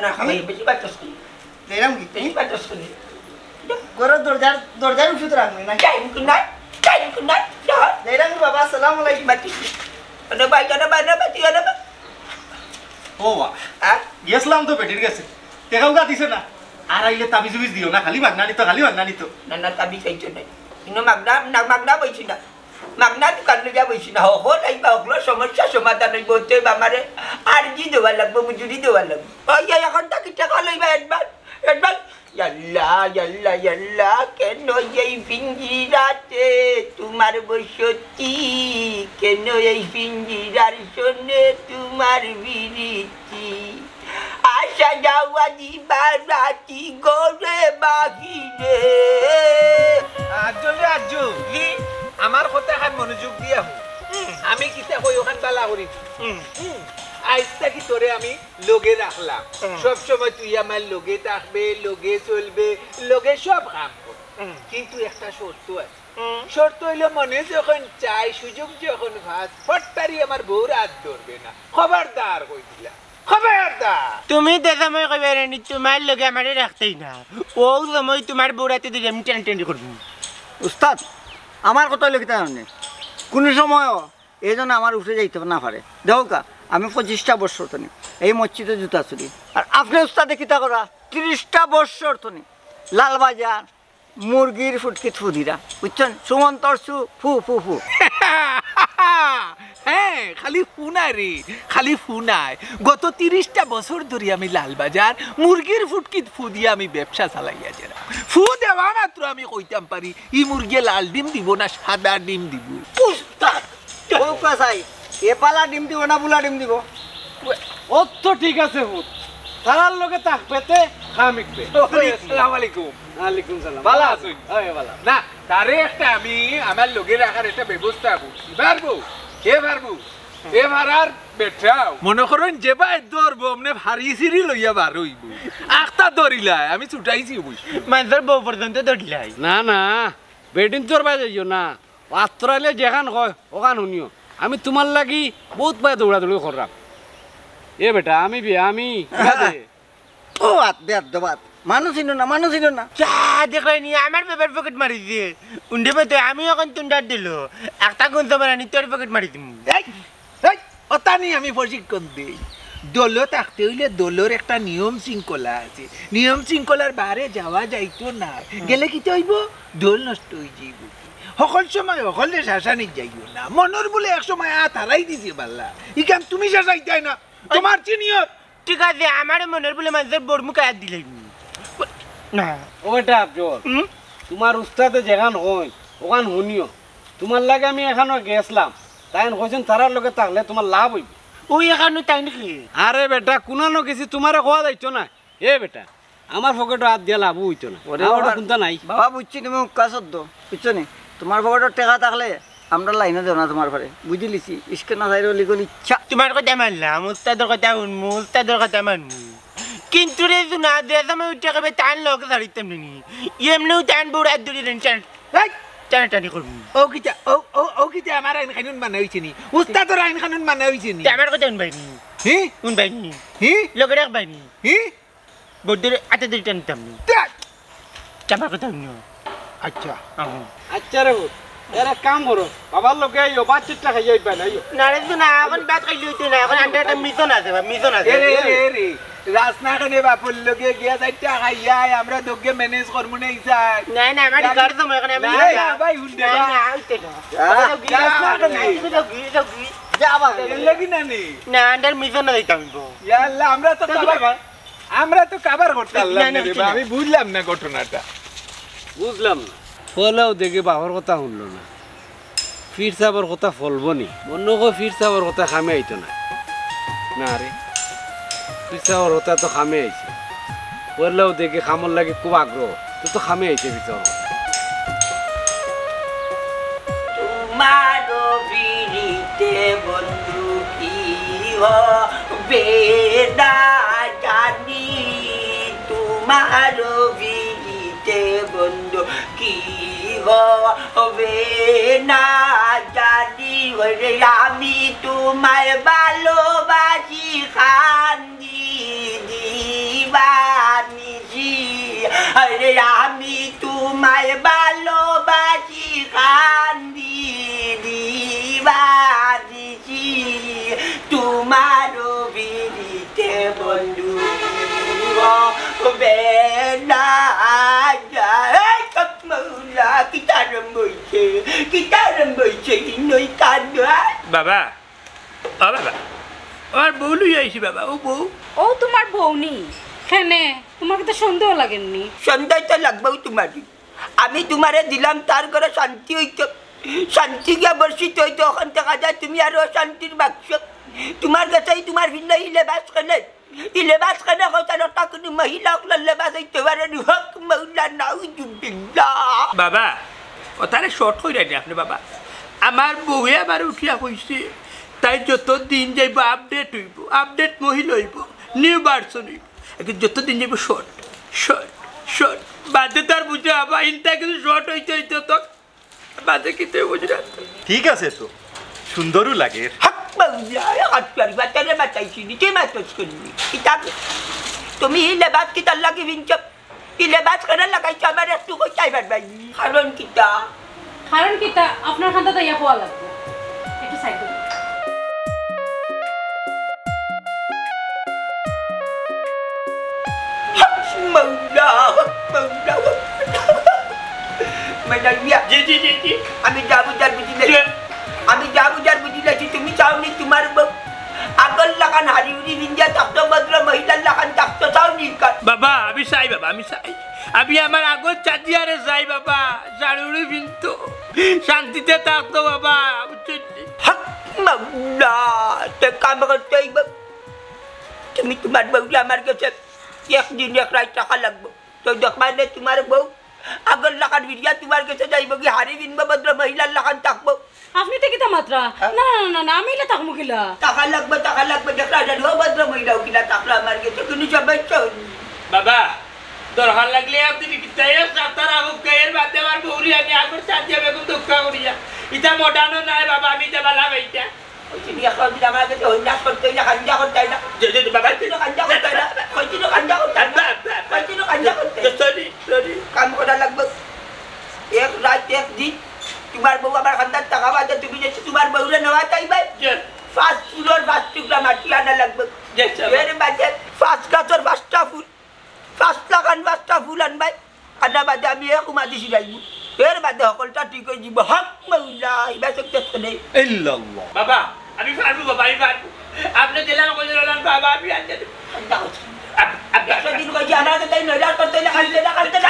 না খাবাই বেশি বাচ্চাস নি এরকম কি বেশি বাচ্চাস নি ঘরের দরজার উঠে রাখবে না টাইম কুনাই এরকম বাবা আসসালামু আলাইকুম বাতি না বাতি ও গেছিলাম তো বেটির কাছে টেকাও গা দিছে না আর আইলে তাবিজ উবিজ দিও না খালি মাগনা নিত না তাবি চাইছো নাই কিন্তু মাগনা বইছি না মাগনা দোকান লইয়া বইছি না হল আইবা ওগুলো সমস্যা সমাধান হইব হতে আমারে আর জি দেওয়া লাগবো মজুরি দেওয়া লাগবো ওই এখন তাকে টাকা লইবা অ্যাডভান্স ইয়াল্লা কেন এই পিঞ্জিরাতে তোমার বসতি কেন এই পিঞ্জিরার শোনে তোমার বিরিতি আশা যাওয়া দিবা রাতি গরে বাহিরে আজু আমার কথা খান মনোযোগ দিয়া আমি কিতা কই ওখান বালা করি আইসটা কি তোরে আমি লগে রাখলাম সব সময় তুই আমার লগে থাকবে লগে চলবে লগে সব কাম কর কিন্তু একটা শর্ত আছে শর্ত হইলো মনে যখন চাই সুযোগ যখন ভাস ফট্টারি আমার বউর হাত ধরবে না খবরদার কই দিলা খবরদার তুমি তো সময় কইবে নি তোমার লগে আমারে রাখতেই না ও সময় তোমার বউরাতে দিলে আমি টেন করবো উস্তাদ আমার কথা লিখতে জানে কোনো সময়ও এই জন্য আমার উঠে যাইতে না পারে দেখো আমি 25টা বছর তো এই মসজিদে জুতা চুরি আর আপনি উস্তাদে কিতা করা 30টা বছর তো লালবাজার মুরগির ফুটকি থুদিরা বুঝছেন সুমন্তর ফু ফু ফু হ্যাঁ খালি ফুনায় গত 30টা বছর ধরে আমি লালবাজার মুরগির ফুটকিত ফু দিয়ে আমি ব্যবসা চালাইয়া যারা ফু দেওয়া মাত্র আমি কইতাম পারি ই মুরগি লাল ডিম দিব না সাদা ডিম দিব উস্তাদ চাই এ পালা ডিম দিব না বুলা ডিম দিব ও তো ঠিক আছে হুত তারার লগে তাকবেতে খামিকবে আসসালামু আলাইকুম ওয়ালাইকুম সালাম ভালো আছেন ওই ভালো না তারে একটা আমি আমার লগে রাখার একটা ব্যবস্থা করছি পারবো এবার আর বেটাও মনে করেন যে ভাই ধরবো অমনে ভারী সিঁড়ি লইয়া বার হইব আখতা ধরিলাই আমি ছুটাইছি বই মানুষের বউ পর্যন্ত ধরিলাই না বেডিন তোর বাই যাইও না পাত্রাইলে যেখান হয় ওখান শুনিও আমি তোমার লাগি বহুত পায়ে দৌড়াদৌড়ি করলাম এ বেটা আমি ও বেদ বাত মানুষ চিনো না চা দেখলাইনি আমার পেপার পকেট মারি দিয়ে উন্ডে পেতে আমি এখন তুন্ডার দিল একটা গুণ তোমার আনি তোর পকেট মারি দিম ওটা নিয়ে আমি প্রশিক্ষণ দিই দল থাকতে হইলে দলের একটা নিয়ম শৃঙ্খলা আছে নিয়ম শৃঙ্খলার বারে যাওয়া যাইতো না গেলে কি হইব দল নষ্ট হয়ে যাইব সকল সময় সকলে শাসানি যাইও না মনের বলে এক সময় হারাই দিছে বাল্লা ইকান তুমি শাসাইতাই না তোমার সিনিয়র ঠিক আছে আমার মনের বলে মানুষের বড়মুখ আয়াত দিলাই না ওটা আব্দুল তোমার উস্তাদে যেখান হয় ওখান শুনিও তোমার লাগে আমি এখানে গেছিলাম তাই কইছেন তারার লগে থাকলে তোমার লাভ হইব ওই এখানে তাই নাকি আরে বেটা কুনানো গেছি তোমারে কোয়া যাইতো না এ বেটা আমার পকেটে হাত দিয়া লাভ হইতো না ওটা কোনটা নাই বাবা বুঝছি তুমি কাজ বুঝছো নি তোমার পকেটের টাকা থাকলে আমরা লাইনে দেব না তোমার পারে বুঝি লিছি ইসকে না যাইরো লিগন ইচ্ছা তোমার কথা মানলাম উস্তাদের কথা শুনমু উস্তাদের কথা মানমু কিন্তু রে না দে আমি উঠে কবে টান লোক ছাড়িতাম নি এমনিও টান বুড়া দূরে টেনশন টানাটানি করবো ও কিতা আমার আইন কানুন মানা হইছে নি উস্তাদর আইন কানুন মানা হইছে নি আমার কথা শুনবাইনি হি শুনবাইনি হি লোকে রাখবাইনি হি বড়দের আতে দূরে টানতাম নি আমার কথা শুনো আচ্ছা আচ্ছা রে এরা কাম করো বাবার লোকে আইও বাচ্চাটা খাই যাইবা না আইও না রে না এখন বাত খাইলে হইতো না এখন আন্ডারটা মিশন আছে মিশন আছে রে রাসনাখানে বাপুর লোকে গিয়া যাইতা খাইয়া আমরা দোগে ম্যানেজ করমু না ইসার না না আমার ঘর তো এখানে আমি ভাই হুন্ডে না না আইতে না যাবা লাগি না নি না আন্ডার মিশন না দিতাম ইয়া আল্লাহ আমরা তো কভার করতে আল্লাহ রে আমি বুঝলাম না ঘটনাটা বুঝলাম না ফলেও দেখে বাবার কথা শুনলো না ফির সাবার কথা ফলবো নি অন্য কেউ ফির সাবার কথা খামে আইতো না না রে ফির সাবার কথা তো খামে আইছে ফলেও দেখে খামর লাগে খুব আগ্রহ তো খামে আইছে ফির সাবার তোমারো বিরিতে বন্ধু কি বেদা জানি তোমারো বিরিতে বন্ধু কি হবে না জানি আমি তোমায় ভালোবাসি খান্দি দিবানিজি আরে আমি তোমায় ভালোবাসি খান্দি দিবানিজি তোমারও বিরিতে বন্ধু বেনা যায় মৌলা কিতারম বইছে নই কান্দা বাবা ও বাবা আমার বউ লই আইছি বাবা ও বউ ও তোমার বউনি কেনে তোমার তো সন্দেহ লাগেননি সন্দেহ তো লাগবেও তোমার আমি তোমারে দিলাম তার ঘরে শান্তি হইতো শান্তি গিয়া বর্ষিত হইতো ওখান দেখা যায় তুমি আরো শান্তির বাক্স তোমার কাছেই তোমার ভিন্ন লেবাস কেনে লেবাস কেনে হয়তো কোনো মহিলা লেবাস হইতে পারে হক মৌলা নাউজুবিল্লাহ বাবা ও তাহলে শর্ট হয়ে যায়নি আপনি বাবা আমার বউয়ে আবার উঠিয়া কইছে তাই যত দিন যাইব আপডেট মহিলা হইব নিউ ভার্সন হইব যত দিন যাইব শর্ট শর্ট শর্ট বাদে তার বুঝে আবার ইনটা কিন্তু শর্ট হইতে হইতে তো বাদে কিন্তু বুঝে ঠিক আছে তো সুন্দরও লাগে তুমি লেবাস কিতার লাগে ভিঞ্চ লেবাস কেনা লাগাইছো আমার একটু চাই পারবাই কারণ কিতা আপনার খান্তা তো ইয়া হওয়া লাগবে একটু সাইড করুন আমি যাবো যার বুঝি লাগছি তুমি চাওনি তোমার বউ আগল লাগান হারিউরি ভিঞ্জা থাকতো ভদ্র মহিলার লাগান থাকতো চাওনি বাবা আমি চাই আমি আমার আগর চাঁদিয়ারে যাই বাবা শাড়ি ভিনতো শান্তিতে থাকতো বাবা কাম করতে তুমি তোমার বউটা আমার কাছে একদিন এক রাত টাকা লাগবো তো দেখবানে তোমার বউ আগর লাগান ভিড়িয়া তোমার কাছে যাইব কি হারি বিনবো ভদ্র মহিলার লাগান থাকবো আপনি তো কিতা মাত্রা না না না আমি এটা থাকবো কিলা টাকা লাগবে দেখলা জানো ভদ্র মহিলাও কিনা থাকলো আমার কাছে কোনো সমস্যা বাবা দরকার লাগলে আপনি কিতাই সাতার আগুক কায়ের বাদে আমার বউরি আমি আগর চাঁদিয়া বেগম দুঃখ করিয়া ইটা মোটানো নাই বাবা আমি যা বালা বাইটা ওই তুমি এখন আমার কাছে হইলা করতে হইলা কাঞ্জা করতে না যে বাবা তুই কাঞ্জা করতে না কই তুই কাঞ্জা করতে না কই তুই কাঞ্জা করতে সরি সরি কাম করা লাগবে এক রাত এক দিন তোমার বউ আমার খান্দার টাকা বাদে তুমি যে তোমার বউরে নেওয়া চাইবে ফার্স্ট ফুলের 5 টুকরা মাটি আনা লাগবে এর বাদে ফার্স্ট গাছের 5টা ফুল 5 লাগান 5টা ফুল আনবাই আনা বাদে আমি এক উমা দিছি যাইব এর বাদে সকলটা ঠিক হয়ে যাব হক মাওলা এবার সত্যি নেই ইল্লাল্লাহ বাবা আমি পারবো বাবা আমি পারবো আপনি দিলাম কইলেন বাবা আমি আনতে দিন কই জানা তাই নজর করতে না খাইতে না খাইতে না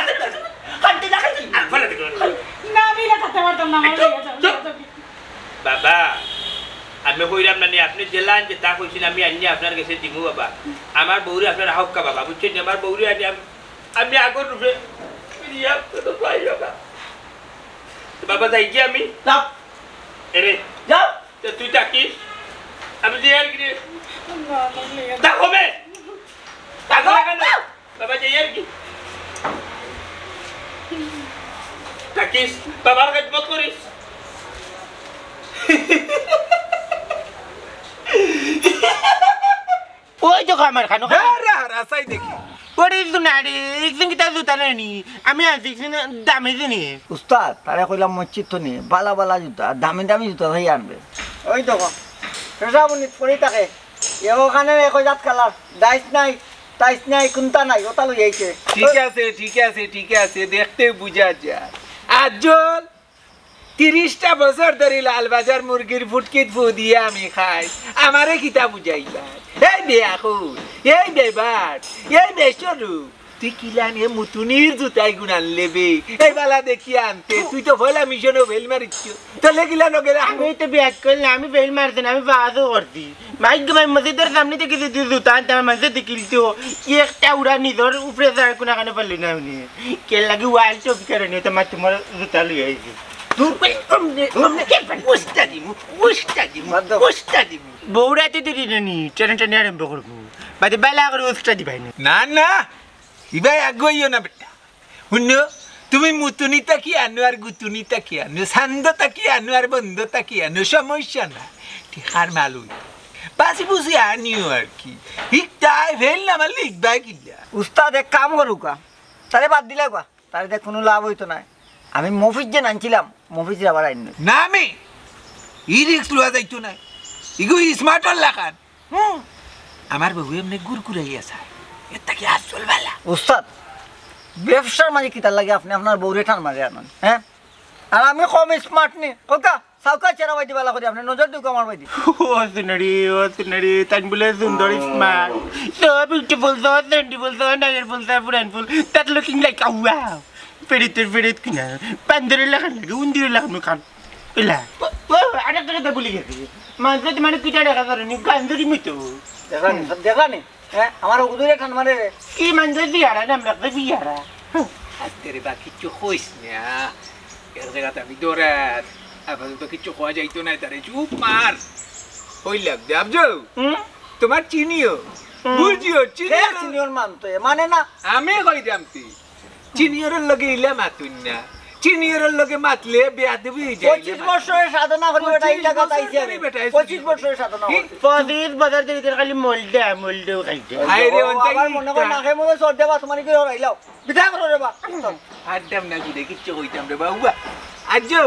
খাইতে না খাইতে না আমি এটা করতে পারতাম না আমার বাবা আমি কইরাম না আপনি জেলান যে তা কইছেন আমি আনি আপনার কাছে দিমু বাবা আমার বউরে আপনার হক্কা বাবা বুঝছেন আমার বউরে আনি আমি আগর রূপে রিয়া তো পাই বাবা বাবা যাই কি আমি যাও এরে যাও তো তুই তাকিস আমি যে আর কি তা হবে তা কেন বাবা যাই আর কি তাকিস বাবার খেদমত করিস ওই তো আমার খানো রাসাই দেখি ওরে সুনাড়ি একদিন কিতা জুতা নেনি আমি আছি দামি দিনি উস্তাদ তারে কইলাম মসজিদ তো নি বালা বালা জুতা দামি দামি জুতা ভাই আনবে ওই দেখো রেসাবনি পড়ি থাকে এখানে একই জাত কালার টাইস নাই কোনটা নাই ওটা লই আইছে ঠিক আছে দেখতে বুঝা যায় আজল 30টা বছর ধরে লালবাজার মুরগির ফুটকিট ফু দিয়ে আমি খাই আমারে কিতা বুঝাইলা এই বেয়াকুল এই বেবার এই বেসরূপ তুই কিলা নিয়ে মুতুনির জুতাই গুণান লেবে এই বালা দেখি আনতে তুই তো ভয়লা মিশনও ফেল মারিচ্ছ তাহলে কিলা নগেরা আমি তো ব্যাগ করলে আমি ফেল মারছি না আমি বাসও করছি মাইক ভাই মসজিদের সামনে থেকে যদি জুতা আনতে আমার মসজিদে কিলতো একটা উড়া নিজের উপরে যার কোনো কানে পারলি না আমি কে লাগে ওয়াইল্ড চপ করে নিয়ে তোমার তোমার জুতা লই আইছি বৌরাতে দিদি নি ট্রেনে ট্রেনে আরম্ভ করবো বাদে বেলা করে ওষুধটা দিবাই না না ইবাই আগুইও না বেটা শুন তুমি মুতুনিতা কি আনো আর গুতুনিতা কি আনো সান্দতা কি আনো আর বন্ধতা কি আনো সমস্যা না ঠিকার মালুই পাশি পুষি আনিও আর কি হিকটাই ফেল না আমার লিখবাই কিলা উস্তাদ এক কাম করুকা তারে বাদ দিলে গা তারে দেখ কোনো লাভ হইতো না আমি মফিজ যে আনছিলাম মফিজ আবার আইন না আমি ই রিক্স লওয়া যাইতো না ইগো স্মার্ট লাখান আমার বাবু এমনি গুরগুরাইয়া চায় এটা কি আসল বালা উস্তাদ ব্যবসার মাঝে কিতার লাগে আপনি আপনার বউরে টান মারে আনেন হ্যাঁ আর আমি কম স্মার্ট নি কোকা সাউকা চেরা বাইদি বালা করে আপনি নজর দিও আমার বাইদি ও সুনারি তাই বলে সুন্দর স্মার্ট সো বিউটিফুল সো সেন্টিফুল সো নাইরফুল সো ব্রাইনফুল that looking like a wow পেরিত কিনা পান্দরে লাগান লাগে উন্দিরে লাগানো খান ইলা ও আরেকটা কথা বলি গেছি মাঝে মানে কিটা দেখা ধরেনি গান্ধরি মিতো দেখানি হ্যাঁ আমার উদুরে টান মারে কি মানজে দিয়ারা নাম রাখতে দিয়ারা আস্তেরে বা কিচ্ছু হইস না এর জায়গাতে আমি দৌড়াত আপাতত কিচ্ছু হওয়া যাইতো না তারে চুপ মার হই লাগবে আবজল তোমার চিনিও বুঝিও চিনিওর মানতো মানে না আমি কইতাম তুই চিনিয়রের লগে ইলা মাতুন না চিনিয়রের লগে মাতলে বিয়া দিবি যাই 25 বছরের সাধনা করি বেটা এই টাকা পাইছি আমি 25 বছরের সাধনা করি 25 বছর ধরে খালি মলডেও খাইতে আইরে অন্তে আমার মনে কর নাকে মনে সর দেবা তোমার কি হইলাও বিধা করো রে বা আড্ডাম না গুদে কিচ্ছু কইতাম রে বাবা আজো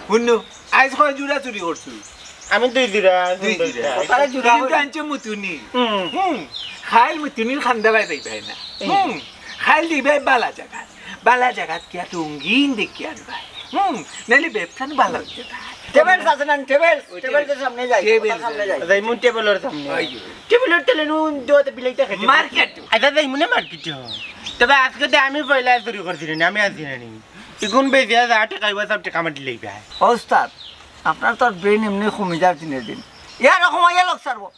হুন্নু আইজ কয় জুড়া চুরি করছু আমি দুই দিরা তারে জুড়া কিন্তু আনছে মুতুনি খাইল মুতুনির খান্দা বাই যাইবাই না খাইল দিবাই বালা জায়গাত কি রঙিন দেখি আনবাই নাইলে ব্যবসান ভালো হচ্ছে টেবিল আছে না টেবিলের সামনে যাই সামনে যাই যাই মুন টেবিলের সামনে টেবিলের তেলে নুন দোতে বিলাইতে খাই মার্কেট আচ্ছা যাই মুনে মার্কেট তবে আজকে তো আমি পয়লা চুরি করছি না আমি আসি না ইগুন বেশি আছে 8 টাকা সব টাকা আমার দিলেই ভাই ওস্তাদ আপনার তো ব্রেন এমনি কমে যার দিনের দিন ইয়ার সময় লোক সারবো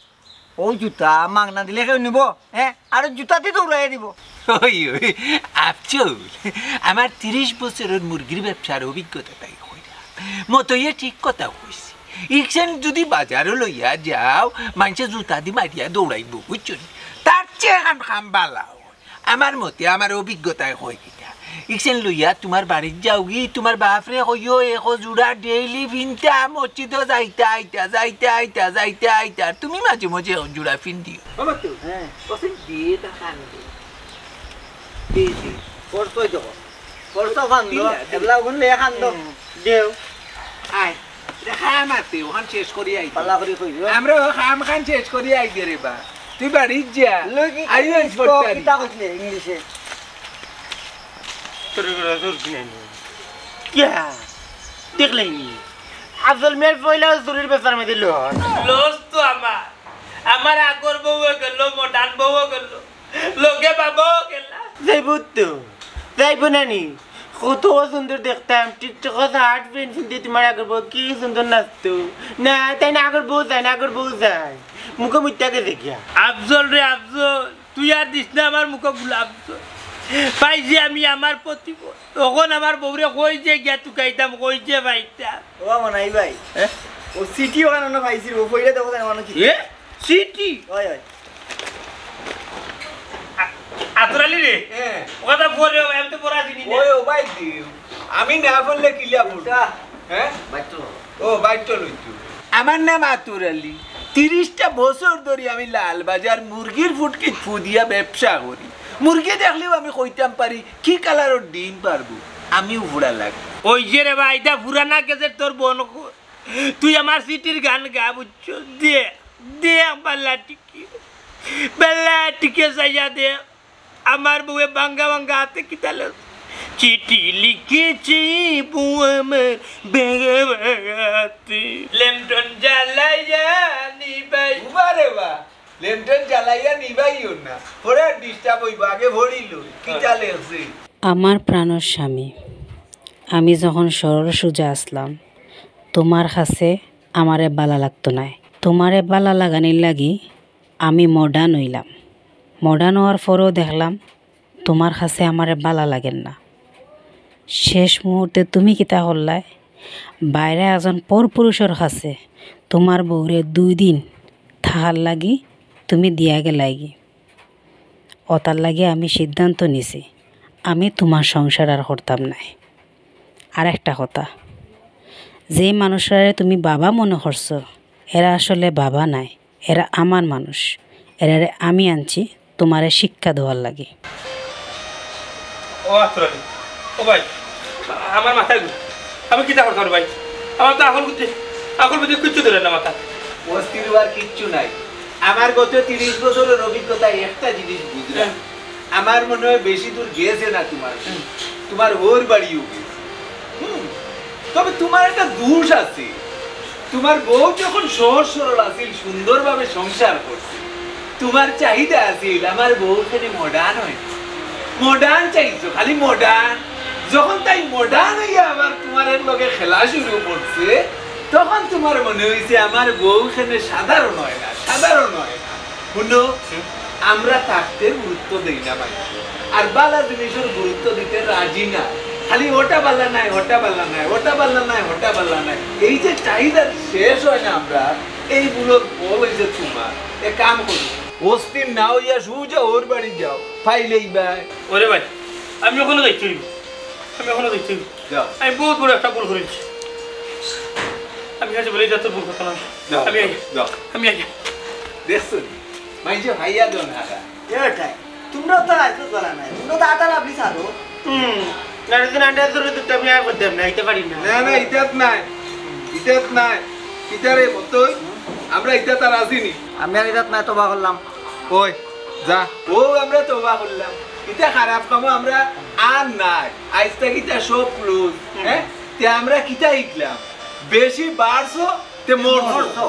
ও জুতা মাগনা দিলে কেউ নিব হ্যাঁ আর জুতাতে দৌড়াই দিব ওই আফচল আমার 30 বছরের মুরগির ব্যবসার অভিজ্ঞতাটাই কইরা মতইয়ে ঠিক কথা কইছি ইকশন যদি বাজারে লইয়া যাও মানুষে জুতা দি মারিয়া দৌড়াইব বুঝছো তার চেয়ে খাম বালা আমার মতে আমার অভিজ্ঞতায় হয় কিটা ইকশন লইয়া তোমার বাড়ির যাও গি তোমার বাপরে কইও এক জোড়া ডেইলি ফিনতা মসজিদ যাইতা তুমি মাঝে মাঝে জোড়া ফিন দিও বাবা তো হ্যাঁ কসে দিয়ে তা খান করতোই তো করতো খান্দ এবলা গুনলে খান্দ দেও আয় খাম আছে ওখান শেষ করি আই পাল্লা করে কইছো আমরা খাম খান শেষ করি আই দে রে বা তুই বাড়ি যা আইও ইন্সপেক্টর কিতা কইলে ইংলিশে তোর কিনা क्या देख लेनी আফজল মের পয়লা জরুরি ব্যাপার মধ্যে লস তো আমার আগর বউ গেল মডার্ন বউ গেল লোকে বাবু গেল যাইব নানি কত সুন্দর দেখতাম টিকটক হার্ট পেন শুনতে তোমার আগর বউ কি সুন্দর নাচতো না তাই না আগর বউ যায় মুখে মুত্তাকে দেখিয়া আফজল রে আফজল তুই আর দিস না আমার মুখে গুলাব পাইছি আমি আমার প্রতি তখন আমার বউরে কই যে গিয়া তুকাইতাম কই যে পাইতাম ও মনাই ভাই ও সিটি ওখানে না পাইছি ও পয়লা দেখো না মানে কি সিটি ওই ওই আতরালি রে ওটা পরে আমি তো পড়া দিনি ওই ও ভাই দিও আমি না বললে কিলা বুড়া হ্যাঁ বাইতো ও বাইতো লইতো আমার নাম আতুর আলী 30টা বছর ধরে আমি লালবাজার মুরগির ফুটকি ফুদিয়া ব্যবসা করি মুরগি দেখলেও আমি কইতাম পারি কি কালারের ডিম পারবো আমি উড়া লাগে ওই যে রে ভাই এটা পুরানা গেছে তোর বোন তুই আমার সিটির গান গা বুঝছ দে দে বেলা টিকে যাইয়া দে আমার বউয়ে বাঙ্গা বাঙ্গা হাতে কিতালে চিঠি লিখেছি বুয়ামের বেগে বেগাতে লেমটন জ্বালাইয়া নিবাই উবারে বা লেমটন জ্বালাইয়া নিবাইও না পরে ডিস্টার্ব হইবা আগে ভরিল কিটা লেগছে আমার প্রাণের স্বামী আমি যখন সরল সোজা আসলাম তোমার কাছে আমারে বালা লাগতো না তোমারে বালা লাগানির লাগি আমি মডার্ন হইলাম মডার্ন হওয়ার পরেও দেখলাম তোমার কাছে আমারে বালা লাগেন না শেষ মুহূর্তে তুমি কিতা করলাই বাইরে এজন পরপুরুষের কাছে তোমার বউরে 2 দিন থাকার লাগি তুমি দিয়া গেলাইগি ওতার লাগে আমি সিদ্ধান্ত নিছি আমি তোমার সংসার আর করতাম না আর একটা কথা যে মানুষরা তুমি বাবা মনে করছো এরা আসলে বাবা নাই এরা আমার মানুষ এরারে আমি আনছি তোমারে শিক্ষা দেওয়ার লাগে ও আতরালি ও ভাই আমার মাথায় আমি কিতা করতে পারবো ভাই আমার তো আকল বুঝে কিচ্ছু ধরে না মাথা অস্থির হওয়ার কিচ্ছু নাই আমার গত 30 বছরের অভিজ্ঞতা একটা জিনিস বুঝলাম আমার মনে হয় বেশি দূর গেছে না তোমার ওর বাড়িও গেছে তবে তোমার একটা দোষ আছে তোমার বউ যখন সহজ সরল আছিল সুন্দরভাবে সংসার করছে তোমার চাহিদা আছিল আমার বউ খালি মডার্ন হয় মডার্ন চাইছো খালি মডার্ন যখন তাই মডার্ন হইয়া আবার তোমার লগে খেলা শুরু করছে তখন তোমার মনে হয়েছে আমার বউ খানে সাধারণ হয় না শুনো আমরা থাকতে গুরুত্ব দেই না ভাই আর বালা জিনিসের গুরুত্ব দিতে রাজি না খালি ওটা বালা নাই এই যে চাহিদা শেষ হয় না আমরা এইগুলোর বল হয়েছে তোমার এ কাম করো অস্থির না হইয়া সুজা ওর বাড়ি যাও ফাইলেই ভাই ওরে ভাই আমি ওখানে যাইছি আমি বহুত বড় একটা ভুল করেছি আমি আজ বলে যত ভুল কথা না আমি আগে দেখছো মাইজে ভাইয়া দন হারা এটাই তোমরা তো আইছো করা নাই তোমরা তো আটা লাভলি ছাড়ো ইতারে মতই আমরা ইতা তার আসিনি আমি আর ইদাত নাই তবা করলাম ওই যা ও আমরা তওবা করলাম ইতা খারাপ কাম আমরা আর নাই আজটা কিতা সব ক্লোজ হ্যাঁ তে আমরা কিতা ইকলাম বেশি বাড়ছো তে মরছো